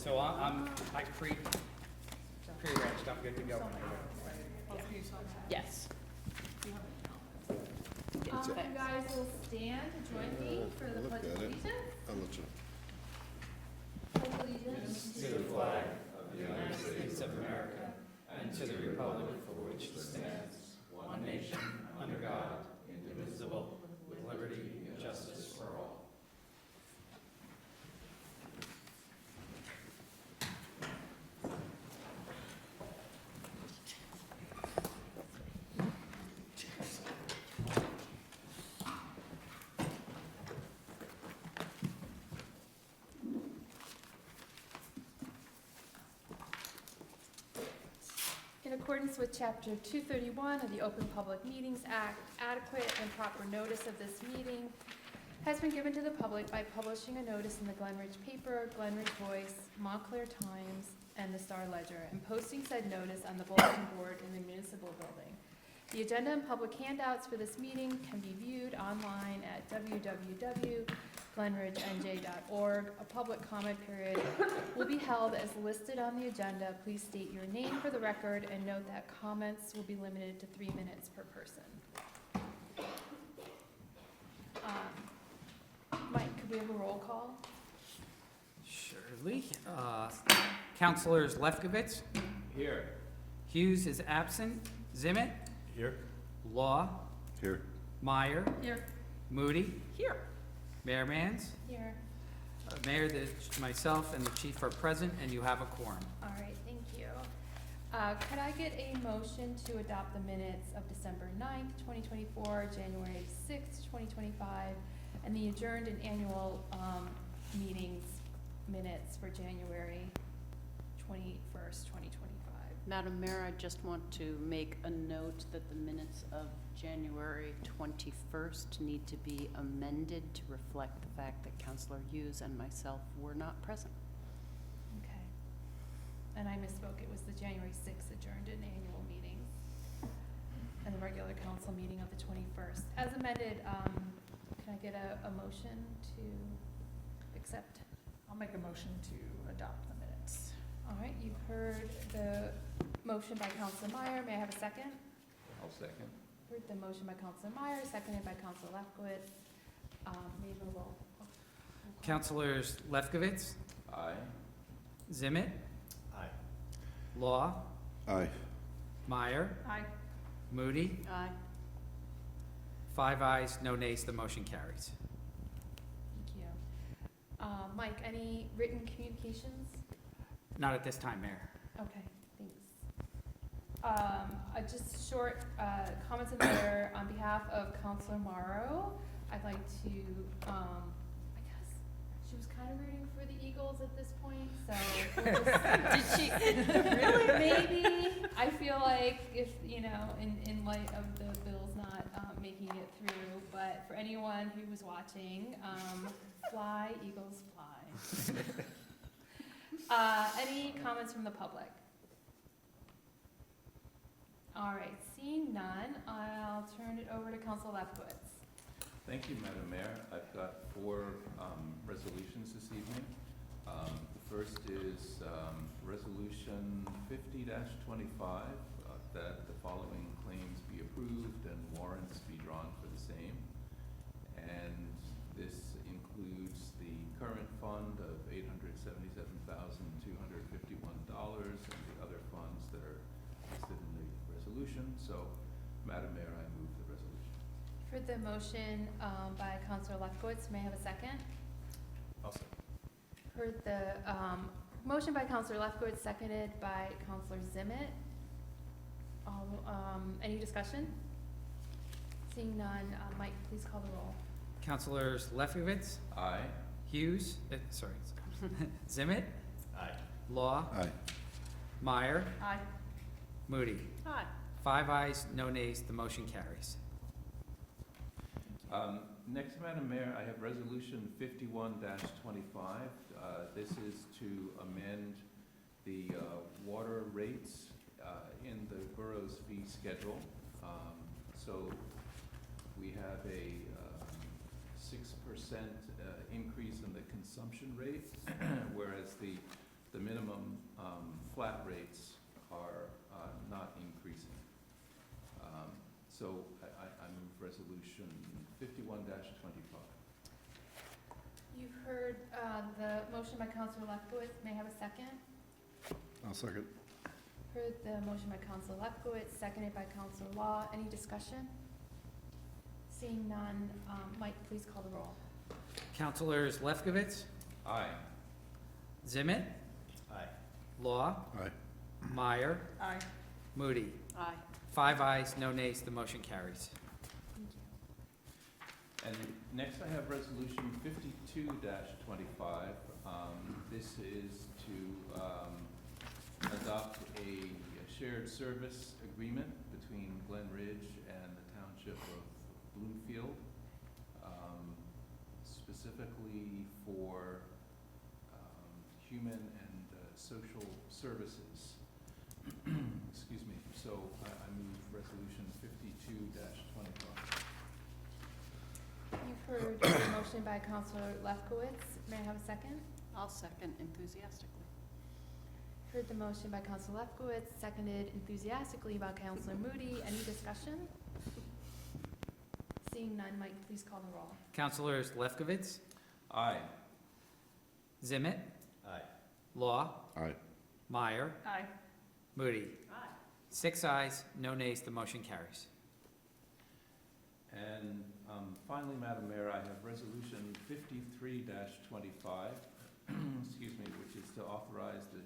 So I pre-arranged, I'm good to go. Yes. You guys will stand to join me for the Pledge of Allegiance. I'll let you. Pledge allegiance To the flag of the United States of America and to the republic for which it stands, one nation, under God, indivisible, with liberty and justice for all. In accordance with Chapter 231 of the Open Public Meetings Act, adequate and proper notice of this meeting has been given to the public by publishing a notice in the Glen Ridge paper, Glen Ridge Voice, Montclair Times, and the Star Ledger, and posting said notice on the bulletin board in the municipal building. The agenda and public handouts for this meeting can be viewed online at www.glenridgenj.org. A public comment period will be held as listed on the agenda. Please state your name for the record and note that comments will be limited to 3 minutes per person. Mike, could we have a roll call? Surely. Councilors Lefkowitz? Here. Hughes is absent. Zimmett? Here. Law? Here. Meyer? Here. Moody? Here. Mayor Mans? Here. Mayor, myself and the chief are present, and you have a quorum. All right, thank you. Could I get a motion to adopt the minutes of December 9th, 2024, January 6th, 2025, and the adjourned and annual meetings minutes for January 21st, 2025? Madam Mayor, I just want to make a note that the minutes of January 21st need to be amended to reflect the fact that Councilor Hughes and myself were not present. Okay. And I misspoke, it was the January 6th adjourned and annual meetings and the regular council meeting of the 21st. As amended, can I get a motion to accept? I'll make a motion to adopt the minutes. All right, you've heard the motion by Councilor Meyer. May I have a second? I'll second. Heard the motion by Councilor Meyer, seconded by Councilor Lefkowitz. May we roll call? Councilors Lefkowitz? Aye. Zimmett? Aye. Law? Aye. Meyer? Aye. Moody? Aye. 5 ayes, no nays, the motion carries. Thank you. Mike, any written communications? Not at this time, Mayor. Okay, thanks. Just short comments in there on behalf of Councilor Morrow. I'd like to, I guess, she was kind of rooting for the Eagles at this point, so. We'll just, Did she? really? Maybe. I feel like if, in light of the Bills not making it through, but for anyone who was watching, fly, Eagles, fly. Any comments from the public? All right, seeing none, I'll turn it over to Councilor Lefkowitz. Thank you, Madam Mayor. I've got 4 resolutions this evening. The first is Resolution 50-25, that the following claims be approved and warrants be drawn for the same. And this includes the current fund of $877,251 and the other funds that are listed in the resolution. So, Madam Mayor, I move the resolution. For the motion by Councilor Lefkowitz, may I have a second? I'll second. Heard the motion by Councilor Lefkowitz, seconded by Councilor Zimmett. Any discussion? Seeing none, Mike, please call the roll. Councilors Lefkowitz? Aye. Hughes? Zimmett? Aye. Law? Aye. Meyer? Aye. Moody? Aye. 5 ayes, no nays, the motion carries. Next, Madam Mayor, I have Resolution 51-25. This is to amend the water rates in the borough's fee schedule. So we have a 6% increase in the consumption rate, whereas the flat rates are not increasing. So I move resolution 51-25. You've heard the motion by Counselor Lefkowitz. May I have a second? I'll second. Heard the motion by Counselor Lefkowitz, seconded by Counselor Law. Any discussion? Seeing none, Mike, please call the roll. Councilors Lefkowitz, Aye. Zimmett, Aye. Law, Aye. Meyer, Aye. Moody. Aye. 5 ayes, no nays, the motion carries. Thank you. And next I have resolution 52-25. This is to adopt a shared service agreement between Glen Ridge and the Township of Bloomfield, specifically for human and social services. Excuse me. So I move resolution 52-25. You've heard the motion by Counselor Lefkowitz. May I have a second? I'll second enthusiastically. Heard the motion by Counselor Lefkowitz, seconded enthusiastically by Counselor Moody. Any discussion? Seeing none, Mike, please call the roll. Councilors Lefkowitz, Aye. Zimmett, Aye. Law, Aye. Meyer, Aye. Moody. Aye. 6 ayes, no nays, the motion carries. And finally, Madam Mayor, I have resolution 53-25, excuse me, which is to authorize the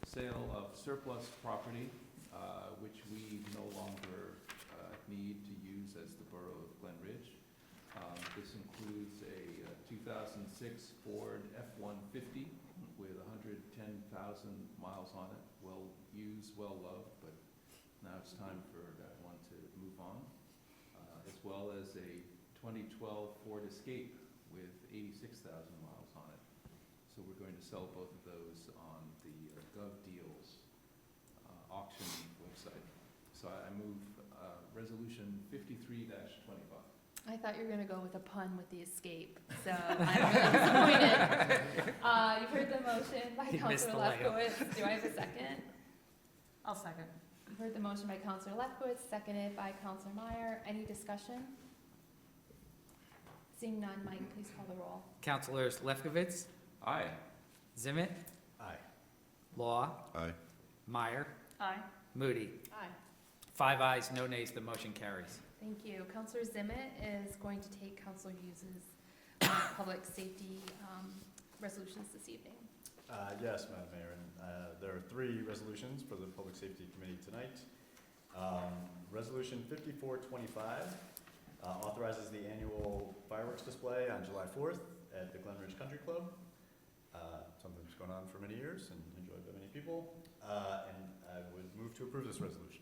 sale of surplus property, which we no longer need to use as the Borough of Glen Ridge. This includes a 2006 Ford F-150 with 110,000 miles on it, well used, well loved, but now it's time for that one to move on, as well as a 2012 Ford Escape with 86,000 miles on it. So we're going to sell both of those on the GovDeals auction website. So I move resolution 53-25. I thought you were gonna go with a pun with the escape, so I'm really disappointed. You've heard the motion by You missed Counselor the layup. Lefkowitz. Do I have a second? I'll second. You've heard the motion by Counselor Lefkowitz, seconded by Counselor Meyer. Any discussion? Seeing none, Mike, please call the roll. Councilors Lefkowitz, Aye. Zimmett, Aye. Law, Aye. Meyer, Aye. Moody. Aye. 5 ayes, no nays, the motion carries. Thank you. Counselor Zimmett is going to take Counselor Hughes's public safety resolutions this evening. Yes, Madam Mayor, and there are 3 resolutions for the Public Safety Committee tonight. Resolution 5425 authorizes the annual fireworks display on July 4th at the Glen Ridge Country Club. Something that's gone on for many years and enjoyed by many people, and I would move to approve this resolution.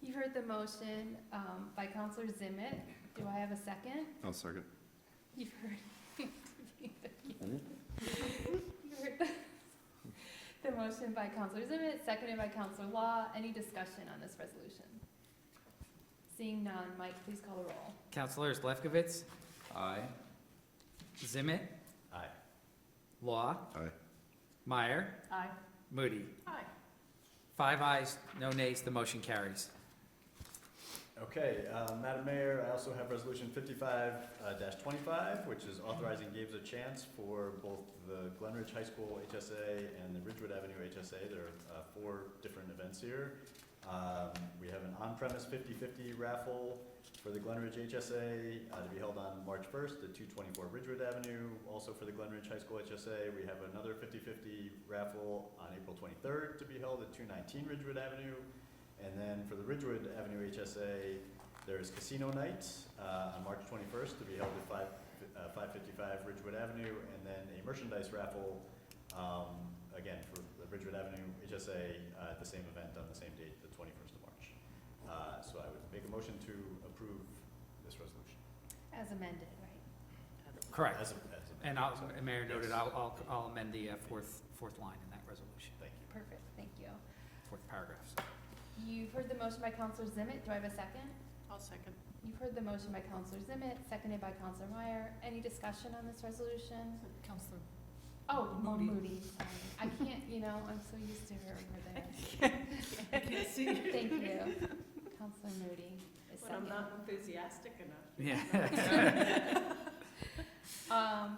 You heard the motion by Counselor Zimmett. Do I have a second? I'll second. You've heard, you heard the motion by Counselor Zimmett, seconded by Counselor Law. Any discussion on this resolution? Seeing none, Mike, please call the roll. Councilors Lefkowitz, Aye. Zimmett, Aye. Law, Aye. Meyer, Aye. Moody. Aye. 5 ayes, no nays, the motion carries. Okay, Madam Mayor, I also have Resolution 55-25, which is authorizing Games of Chance for both the Glen Ridge High School HSA and the Ridgewood Avenue HSA. There are 4 different events here. We have an on-premise 50-50 raffle for the Glen Ridge HSA to be held on March 1st at 224 Ridgewood Avenue. Also for the Glen Ridge High School HSA, we have another 50-50 raffle on April 23rd to be held at 219 Ridgewood Avenue. And then for the Ridgewood Avenue HSA, there's Casino Night on March 21st to be held at 555 Ridgewood Avenue, and then a merchandise raffle, again, for the Ridgewood Avenue HSA at the same event on the same date, the 21st of March. So I would make a motion to approve this resolution. As amended, right? Correct. As And Mayor noted, I'll amend the fourth line in that resolution, Thank you. Perfect, thank you. 4th paragraph. You've heard the motion by Counselor Zimmett. Do I have a second? I'll second. You've heard the motion by Counselor Zimmett, seconded by Counselor Meyer. Any discussion on this resolution? Counselor Oh, Moody. Moody, sorry. I can't, I'm so used to her over there. I can't see. Thank you. Counselor Moody is But I'm second. not enthusiastic enough. Yeah.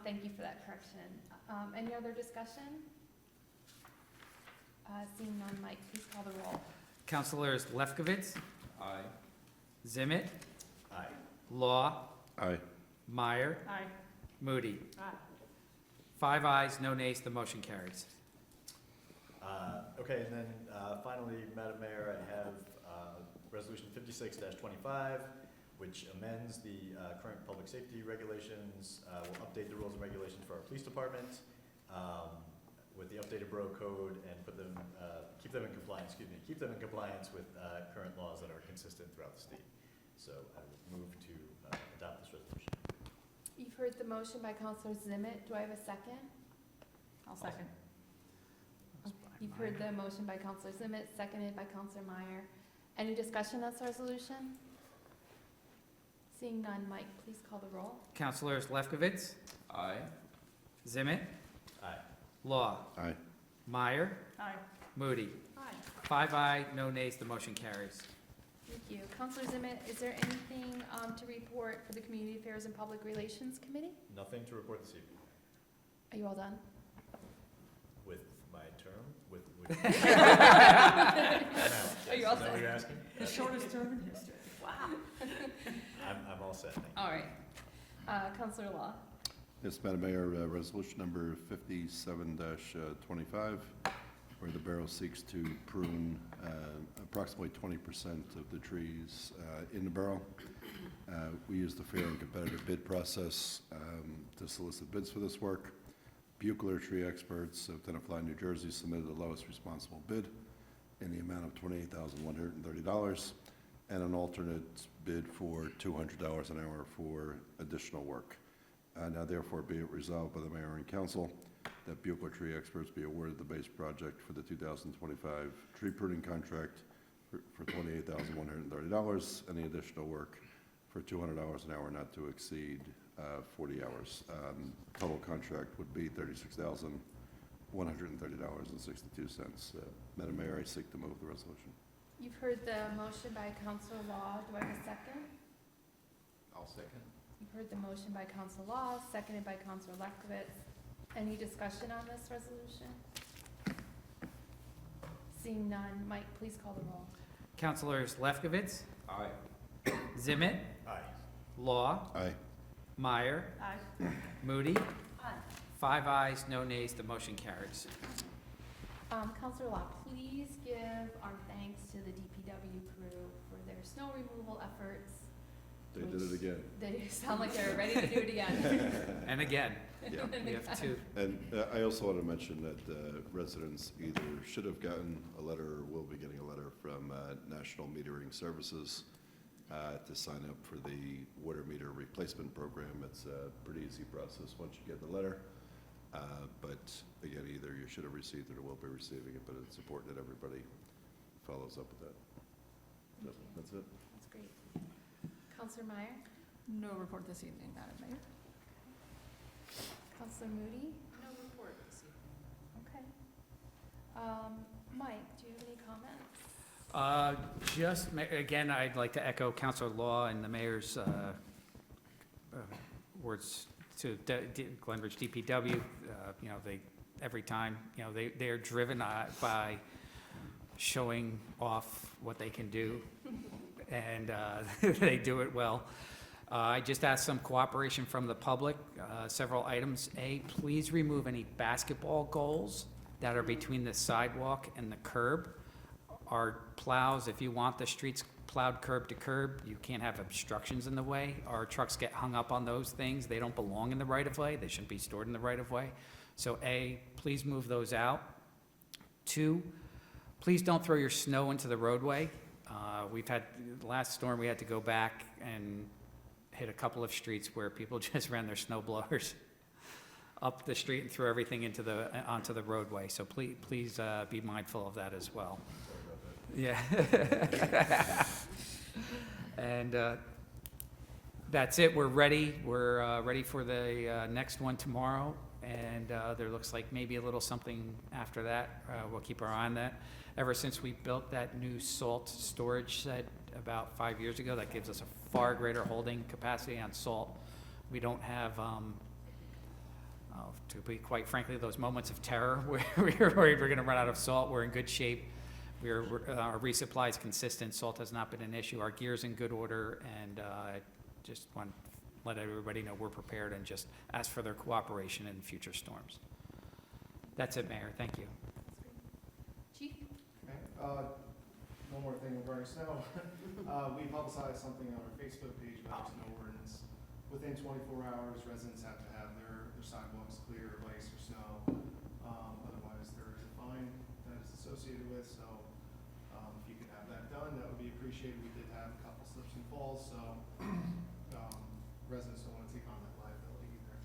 Thank you for that correction. Any other discussion? Seeing none, Mike, please call the roll. Councilors Lefkowitz, Aye. Zimmett, Aye. Law, Aye. Meyer, Aye. Moody. Aye. 5 ayes, no nays, the motion carries. Okay, and then finally, Madam Mayor, I have Resolution 56-25, which amends the current public safety regulations, will update the rules and regulations for our police department with the updated borough code and put them, keep them in compliance with current laws that are consistent throughout the state. So I would move to adopt this resolution. You've heard the motion by Counselor Zimmett. Do I have a second? I'll second. You've heard the motion by Counselor Zimmett, seconded by Counselor Meyer. Any discussion on this resolution? Seeing none, Mike, please call the roll. Councilors Lefkowitz, Aye. Zimmett, Aye. Law, Aye. Meyer, Aye. Moody. Aye. 5 ayes, no nays, the motion carries. Thank you. Counselor Zimmett, is there anything to report for the Community Affairs and Public Relations Committee? Nothing to report this evening. Are you all done? With my term, with. Are you all Is that what you're asking? The shortest term in history. Wow. I'm all set, thank you. All right. Counselor Law. Yes, Madam Mayor, resolution number 57-25, where the Borough seeks to prune approximately 20% of the trees in the borough. We use the fair and competitive bid process to solicit bids for this work. Buchler Tree Experts of Tenafly, New Jersey submitted the lowest responsible bid in the amount of $28,130 and an alternate bid for $200 an hour for additional work. Now therefore be it resolved by the Mayor and Council that Buchler Tree Experts be awarded the base project for the 2025 tree pruning contract for $28,130. Any additional work for $200 an hour not to exceed 40 hours. Total contract would be $36,130.62. Madam Mayor, I seek to move the resolution. You've heard the motion by Counselor Law. Do I have a second? I'll second. You've heard the motion by Counselor Law, seconded by Counselor Lefkowitz. Any discussion on this resolution? Seeing none, Mike, please call the roll. Councilors Lefkowitz, Aye. Zimmett, Aye. Law, Aye. Meyer, Aye. Moody. Aye. 5 ayes, no nays, the motion carries. Counselor Law, please give our thanks to the DPW crew for their snow removal efforts. They did it again. They sound like they're ready to do it again. And again, Yeah. we have two. And I also want to mention that residents either should have gotten a letter or will be getting a letter from National Metering Services to sign up for the water meter replacement program. It's a pretty easy process once you get the letter. But again, either you should have received it or will be receiving it, but it's important that everybody follows up with that. So, that's it. That's great. Counselor Meyer? No report this evening, Madam Mayor. Counselor Moody? No report this evening. Okay. Mike, do you have any comments? Again, I'd like to echo Councilor Law and the mayor's words to Glenbridge DPW. They every time, they are driven by showing off what they can do, and they do it well. I just asked some cooperation from the public, several items. A, please remove any basketball goals that are between the sidewalk and the curb. Our plows, if you want the streets plowed curb to curb, you can't have obstructions in the way. Our trucks get hung up on those things. They don't belong in the right-of-way. They shouldn't be stored in the right-of-way. So A, please move those out. 2, please don't throw your snow into the roadway. Last storm, we had to go back and hit a couple of streets where people just ran their snow blowers up the street and threw everything onto the roadway. So please be mindful of that as well. Yeah. And that's it. We're ready. We're ready for the next one tomorrow. and there looks like maybe a little something after that. We'll keep our eye on that. Ever since we built that new salt storage shed about 5 years ago, that gives us a far greater holding capacity on salt. We don't have, to be quite frankly, those moments of terror where we're worried we're going to run out of salt. We're in good shape. Our resupply is consistent. Salt has not been an issue. Our gear's in good order, and I just want to let everybody know we're prepared and just ask for their cooperation in future storms. That's it, Mayor. Thank you. Chief? Okay, one more thing regarding snow. We publicized something on our Facebook page about our snow ordinance. Within 24 hours, residents have to have their sidewalks clear of ice or snow. Otherwise, there is a fine that is associated with, so if you could have that done, that would be appreciated. We did have a couple slips and falls, so residents don't want to take on that liability either.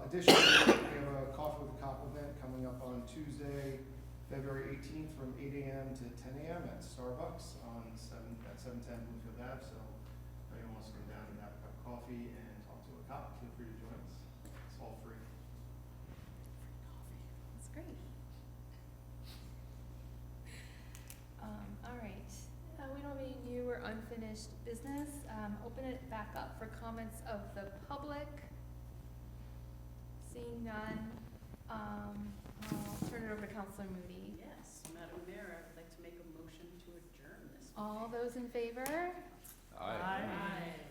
Additionally, we have a Coffee with a Cop event coming up on Tuesday, February 18th from 8 a.m. to 10 a.m. at Starbucks at 710 Bluefield Ave. So if anyone wants to come down and have a cup of coffee and talk to a cop, feel free to join us. It's all free. That's great. All right, we don't have any new or unfinished business. Open it back up for comments of the public. Seeing none, I'll turn it over to Counselor Moody. Yes, Madam Mayor, I would like to make a motion to adjourn this. All those in favor? Aye. Aye.